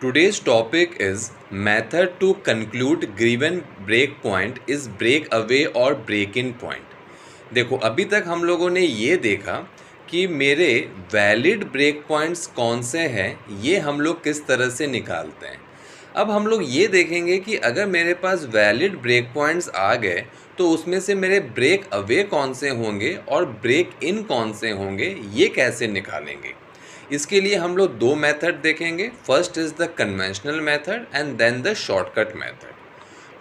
Today's topic is method to conclude given break point is break away और break in point। देखो अभी तक हम लोगों ने ये देखा कि मेरे वैलिड ब्रेक पॉइंट्स कौन से हैं, ये हम लोग किस तरह से निकालते हैं। अब हम लोग ये देखेंगे कि अगर मेरे पास वैलिड ब्रेक पॉइंट्स आ गए तो उसमें से मेरे ब्रेक अवे कौन से होंगे और ब्रेक इन कौन से होंगे, ये कैसे निकालेंगे। इसके लिए हम लोग दो मेथड देखेंगे। First is the conventional method and then the shortcut method.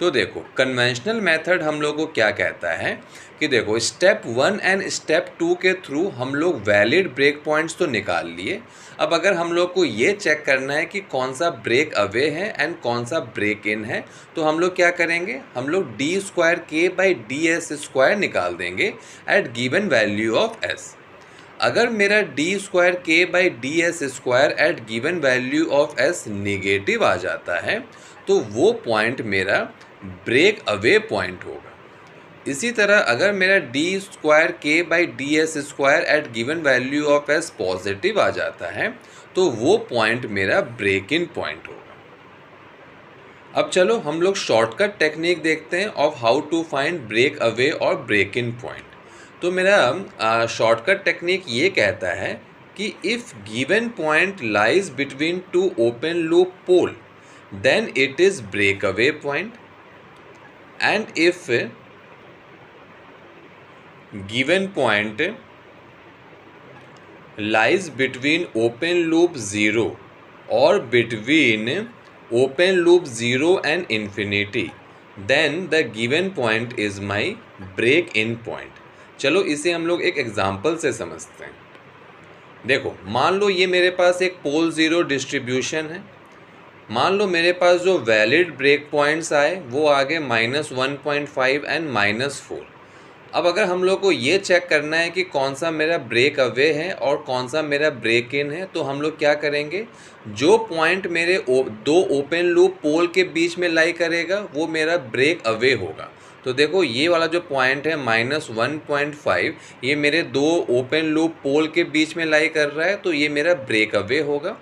तो देखो कन्वेंशनल मेथड हम लोग को क्या कहता है कि देखो स्टेप 1 एंड स्टेप 2 के थ्रू हम लोग वैलिड ब्रेक पॉइंट्स तो निकाल लिए। अब अगर हम लोग को ये चेक करना है कि कौन सा ब्रेक अवे है एंड कौन सा ब्रेक इन है, तो हम लोग क्या करेंगे, हम लोग d square K by d s square निकाल देंगे at given value of s. अगर मेरा d square K by d s square at given value of s negative आ जाता है तो वो पॉइंट मेरा ब्रेक अवे पॉइंट होगा। इसी तरह अगर मेरा d square K by d s square at given value of s positive आ जाता है तो वो पॉइंट मेरा ब्रेक इन पॉइंट होगा। अब चलो हम लोग शॉर्टकट टेक्निक देखते हैं of how to find break away और ब्रेक इन पॉइंट। तो मेरा शॉर्टकट टेक्निक ये कहता है कि if given point lies between two open loop pole then it is break away point, and if given point lies between open loop 0 or between open loop 0 and infinity, then the given point is my break in point। चलो इसे हम लोग एक example से समझते हैं। देखो मान लो ये मेरे पास एक पोल ज़ीरो डिस्ट्रीब्यूशन है। मान लो मेरे पास जो वैलिड ब्रेक पॉइंट्स आए वो आ गए -1.5 एंड -4। अब अगर हम लोग को ये चेक करना है कि कौन सा मेरा ब्रेक अवे है और कौन सा मेरा ब्रेक इन है, तो हम लोग क्या करेंगे, जो पॉइंट मेरे दो ओपन लूप पोल के बीच में लाई करेगा वो मेरा ब्रेक अवे होगा। तो देखो ये वाला जो पॉइंट है -1.5, ये मेरे दो ओपन लूप पोल के बीच में लाई कर रहा है तो ये मेरा ब्रेक अवे होगा।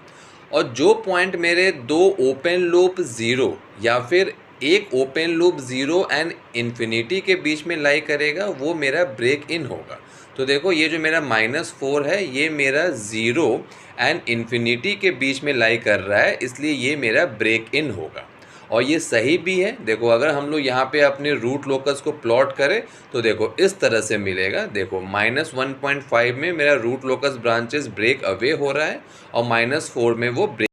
और जो पॉइंट मेरे दो ओपन लूप 0 या फिर एक ओपन लूप 0 एंड इन्फिनिटी के बीच में लाई करेगा वो मेरा ब्रेक इन होगा। तो देखो ये जो मेरा -4 है ये मेरा 0 एंड इन्फिनिटी के बीच में लाई कर रहा है, इसलिए ये मेरा ब्रेक इन होगा। और ये सही भी है। देखो अगर हम लोग यहाँ पे अपने रूट लोकस को प्लॉट करें तो देखो इस तरह से मिलेगा। देखो -1.5 में मेरा root locus branches break away हो रहा है और -4 में वो ब्रेक